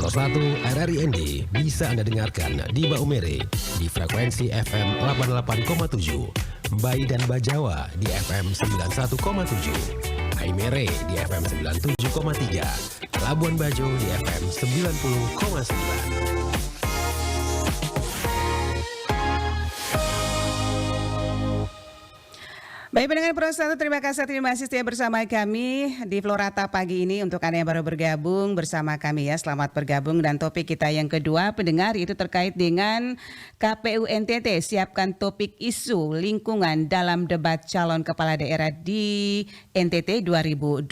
101 RRIND bisa Anda dengarkan di Maumere di frekuensi FM 88,7, Bai dan Bajawa di FM 91,7, Aimere di FM 97,3, Labuan Bajo di FM 90,9. Baik pendengar Pro 1, terima kasih setia bersama kami di Florata pagi ini. Untuk Anda yang baru bergabung bersama kami ya, selamat bergabung. Dan topik kita yang kedua pendengar itu terkait dengan KPU NTT siapkan topik isu lingkungan dalam debat calon kepala daerah di NTT 2024.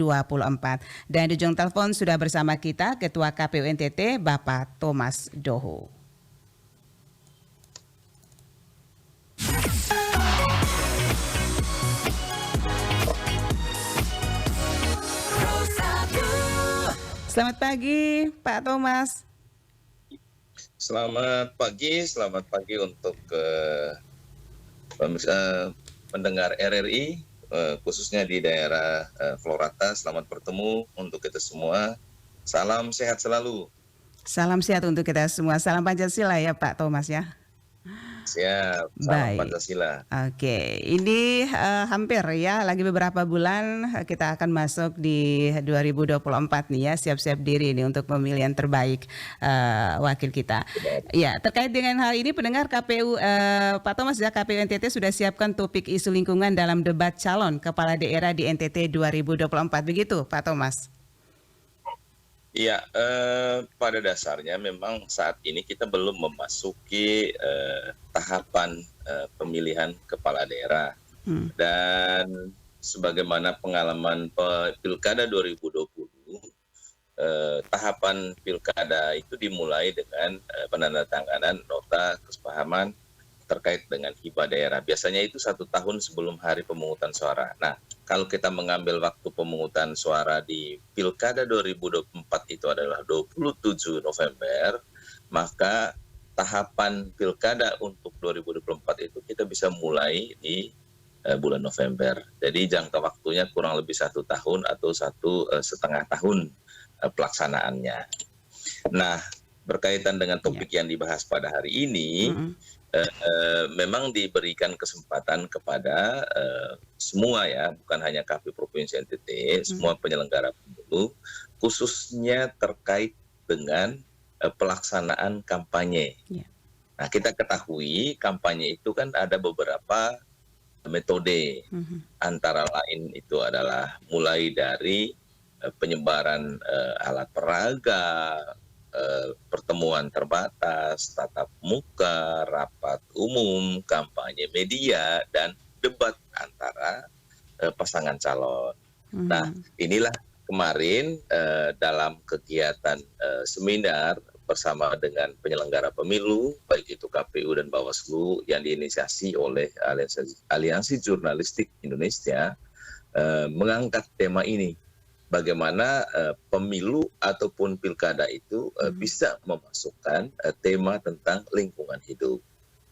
Dan di ujung telepon sudah bersama kita Ketua KPU NTT Bapak Thomas Doho. Selamat pagi, Pak Thomas. Selamat pagi untuk pendengar RRI, khususnya di daerah Florata. Selamat bertemu untuk kita semua. Salam sehat selalu. Salam sehat untuk kita semua. Salam Pancasila ya Pak Thomas ya. Siap, salam Baik. Pancasila. Oke, ini hampir ya, lagi beberapa bulan kita akan masuk di 2024 nih ya, siap-siap diri nih untuk pemilihan terbaik wakil kita. Ya, terkait dengan hal ini pendengar KPU Pak Thomas ya, KPU NTT sudah siapkan topik isu lingkungan dalam debat calon kepala daerah di NTT 2024, begitu Pak Thomas? Iya, pada dasarnya memang saat ini kita belum memasuki tahapan pemilihan kepala daerah. Dan sebagaimana pengalaman Pilkada 2020, tahapan Pilkada itu dimulai dengan penandatanganan nota kesepahaman terkait dengan hibah daerah. Biasanya itu 1 tahun sebelum hari pemungutan suara. Nah, kalau kita mengambil waktu pemungutan suara di Pilkada 2024 itu adalah 27 November, maka tahapan Pilkada untuk 2024 itu kita bisa mulai di bulan November. Jadi jangka waktunya kurang lebih 1 tahun atau 1,5 tahun pelaksanaannya. Nah, berkaitan dengan topik yang dibahas pada hari ini, memang diberikan kesempatan kepada semua ya, bukan hanya KPU Provinsi NTT, semua penyelenggara pemilu, khususnya terkait dengan pelaksanaan kampanye. Nah, kita ketahui kampanye itu kan ada beberapa metode, antara lain itu adalah mulai dari penyebaran alat peraga, pertemuan terbatas, tatap muka, rapat umum, kampanye media, dan debat antara pasangan calon. Nah, inilah kemarin dalam kegiatan seminar bersama dengan penyelenggara pemilu, baik itu KPU dan Bawaslu yang diinisiasi oleh Aliansi Jurnalistik Indonesia, mengangkat tema ini. Bagaimana pemilu ataupun pilkada itu bisa memasukkan tema tentang lingkungan hidup.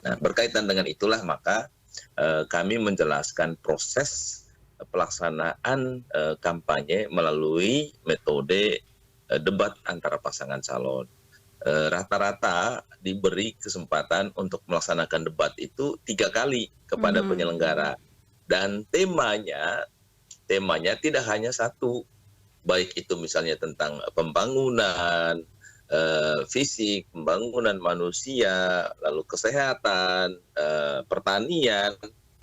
Nah, berkaitan dengan itulah maka kami menjelaskan proses pelaksanaan kampanye melalui metode debat antara pasangan calon. Rata-rata diberi kesempatan untuk melaksanakan debat itu 3 kali kepada penyelenggara. Dan temanya tidak hanya satu. Baik itu misalnya tentang pembangunan fisik, pembangunan manusia, lalu kesehatan, pertanian,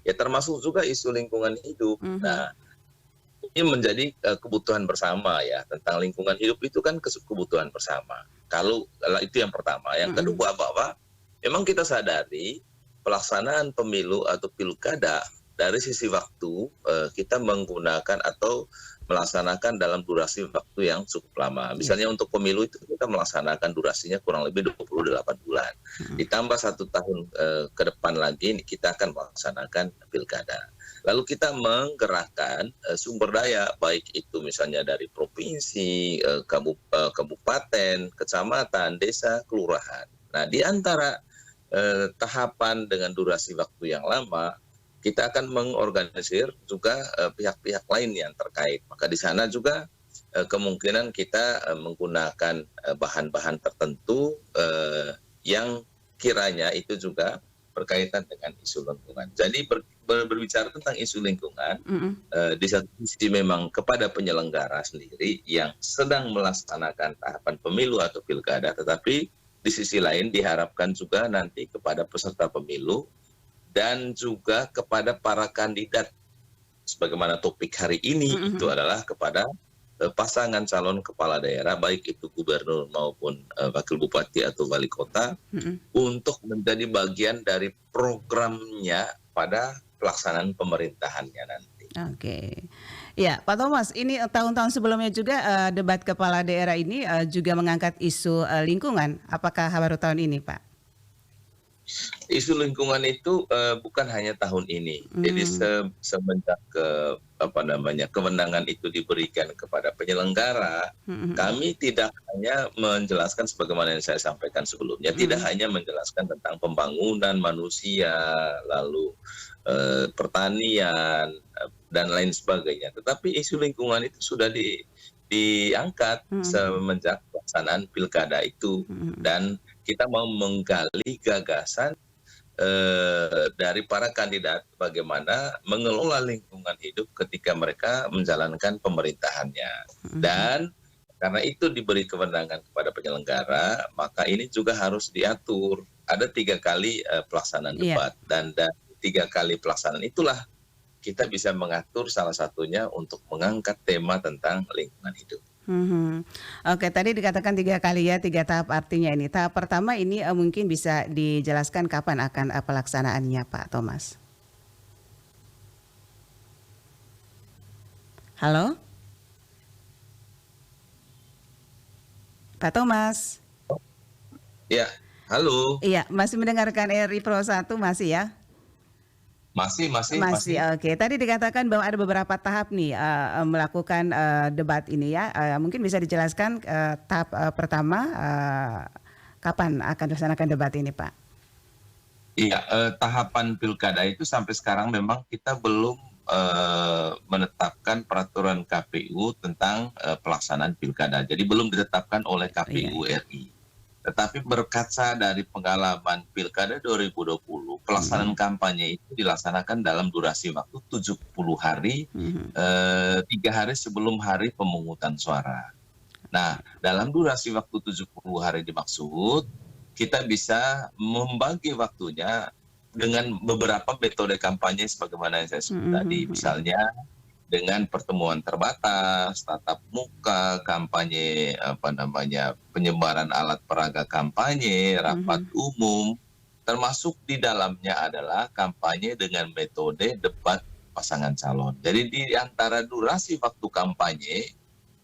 ya termasuk juga isu lingkungan hidup. Nah, ini menjadi kebutuhan bersama ya, tentang lingkungan hidup itu kan kebutuhan bersama. Kalau itu yang pertama. Yang kedua bahwa memang kita sadari pelaksanaan pemilu atau pilkada dari sisi waktu kita menggunakan atau melaksanakan dalam durasi waktu yang cukup lama. Misalnya untuk pemilu itu kita melaksanakan durasinya kurang lebih 28 bulan. Ditambah 1 tahun ke depan lagi kita akan melaksanakan pilkada. Lalu kita menggerakkan sumber daya, baik itu misalnya dari provinsi, kabupaten, kecamatan, desa, kelurahan. Nah, di antara tahapan dengan durasi waktu yang lama, kita akan mengorganisir juga pihak-pihak lain yang terkait. Maka di sana juga kemungkinan kita menggunakan bahan-bahan tertentu yang kiranya itu juga berkaitan dengan isu lingkungan. Jadi berbicara tentang isu lingkungan, di satu sisi memang kepada penyelenggara sendiri yang sedang melaksanakan tahapan pemilu atau pilkada, tetapi di sisi lain diharapkan juga nanti kepada peserta pemilu dan juga kepada para kandidat. Sebagaimana topik hari ini itu adalah kepada pasangan calon kepala daerah, baik itu gubernur maupun wakil bupati atau wali kota, untuk menjadi bagian dari programnya pada pelaksanaan pemerintahannya nanti. Oke, ya Pak Thomas, ini tahun-tahun sebelumnya juga debat kepala daerah ini juga mengangkat isu lingkungan. Apakah baru tahun ini, Pak? Isu lingkungan itu bukan hanya tahun ini. Jadi semenjak kewenangan itu diberikan kepada penyelenggara, kami tidak hanya menjelaskan sebagaimana yang saya sampaikan sebelumnya, tidak hanya menjelaskan tentang pembangunan manusia, lalu pertanian dan lain sebagainya, tetapi isu lingkungan itu sudah diangkat semenjak pelaksanaan pilkada itu, dan kita mau menggali gagasan dari para kandidat bagaimana mengelola lingkungan hidup ketika mereka menjalankan pemerintahannya. Dan karena itu diberi kewenangan kepada penyelenggara, maka ini juga harus diatur. Ada 3 kali pelaksanaan debat, dan 3 kali pelaksanaan itulah kita bisa mengatur salah satunya untuk mengangkat tema tentang lingkungan hidup. Oke, tadi dikatakan 3 kali ya, 3 tahap artinya ini. Tahap pertama ini mungkin bisa dijelaskan kapan akan pelaksanaannya, Pak Thomas? Halo? Pak Thomas? Ya, halo. Iya, masih mendengarkan RRI Pro 1 masih ya? Masih. Oke. Tadi dikatakan bahwa ada beberapa tahap nih melakukan debat ini ya. Mungkin bisa dijelaskan tahap pertama kapan akan dilaksanakan debat ini, Pak? Iya, tahapan pilkada itu sampai sekarang memang kita belum menetapkan peraturan KPU tentang pelaksanaan pilkada. Jadi belum ditetapkan oleh KPU RI. Tetapi berkaca dari pengalaman pilkada 2020, pelaksanaan kampanye itu dilaksanakan dalam durasi waktu 70 hari, 3 hari sebelum hari pemungutan suara. Nah, dalam durasi waktu 70 hari dimaksud, kita bisa membagi waktunya dengan beberapa metode kampanye sebagaimana yang saya sebut tadi. Misalnya dengan pertemuan terbatas, tatap muka, kampanye penyebaran alat peraga kampanye, rapat umum, termasuk di dalamnya adalah kampanye dengan metode debat pasangan calon. Jadi di antara durasi waktu kampanye,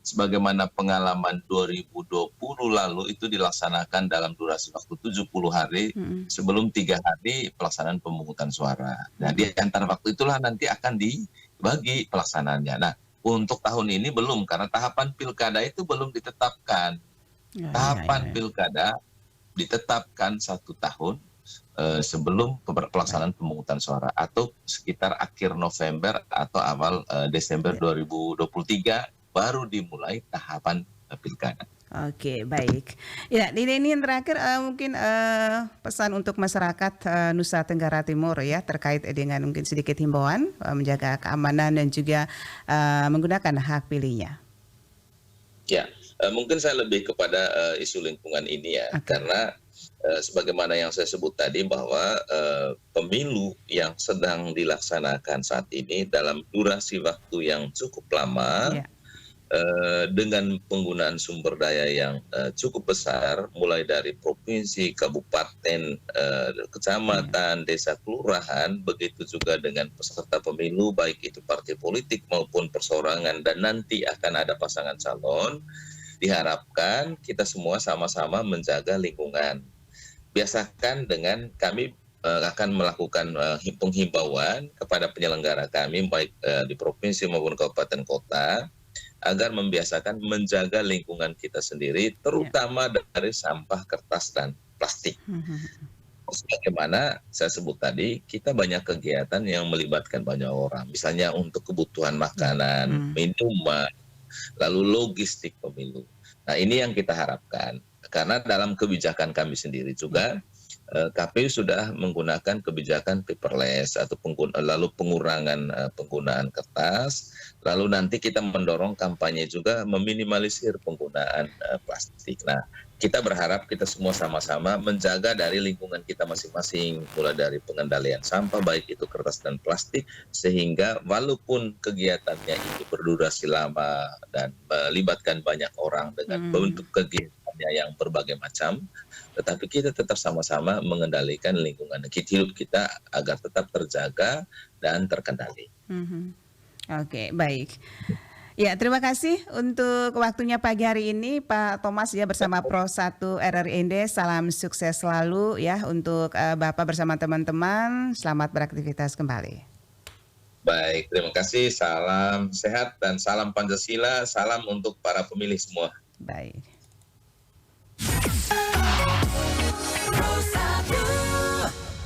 sebagaimana pengalaman 2020 lalu itu dilaksanakan dalam durasi waktu 70 hari sebelum 3 hari pelaksanaan pemungutan suara. Nah, di antara waktu itulah nanti akan dibagi pelaksanaannya. Nah, untuk tahun ini belum, karena tahapan pilkada itu belum ditetapkan. Tahapan pilkada ditetapkan 1 tahun sebelum pelaksanaan pemungutan suara, atau sekitar akhir November atau awal Desember 2023 baru dimulai tahapan pilkada. Oke, baik. Ya, ini yang terakhir mungkin pesan untuk masyarakat Nusa Tenggara Timur ya, terkait dengan mungkin sedikit himbauan menjaga keamanan dan juga menggunakan hak pilihnya. Ya, mungkin saya lebih kepada isu lingkungan ini ya, karena sebagaimana yang saya sebut tadi bahwa pemilu yang sedang dilaksanakan saat ini dalam durasi waktu yang cukup lama, dengan penggunaan sumber daya yang cukup besar, mulai dari provinsi, kabupaten, kecamatan, desa, kelurahan, begitu juga dengan peserta pemilu, baik itu partai politik maupun perseorangan, dan nanti akan ada pasangan calon. Diharapkan kita semua sama-sama menjaga lingkungan. Biasakan dengan kami akan melakukan himbauan kepada penyelenggara kami, baik di provinsi maupun kabupaten kota, agar membiasakan menjaga lingkungan kita sendiri, terutama dari sampah kertas dan plastik. Sebagaimana saya sebut tadi, kita banyak kegiatan yang melibatkan banyak orang, misalnya untuk kebutuhan makanan, minuman, lalu logistik pemilu. Nah, ini yang kita harapkan. Karena dalam kebijakan kami sendiri juga, KPU sudah menggunakan kebijakan paperless atau lalu pengurangan penggunaan kertas, lalu nanti kita mendorong kampanye juga meminimalisir penggunaan plastik. Nah, kita berharap kita semua sama-sama menjaga dari lingkungan kita masing-masing, mulai dari pengendalian sampah baik itu kertas dan plastik, sehingga walaupun kegiatannya itu berdurasi lama dan melibatkan banyak orang dengan bentuk kegiatannya yang berbagai macam, tetapi kita tetap sama-sama mengendalikan lingkungan hidup kita agar tetap terjaga dan terkendali. Oke, baik. Ya, terima kasih untuk waktunya pagi hari ini Pak Thomas ya bersama Pro 1 RRIND. Salam sukses selalu ya untuk Bapak bersama teman-teman. Selamat beraktivitas kembali. Baik, terima kasih. Salam sehat dan salam Pancasila. Salam untuk para pemilih semua. Baik.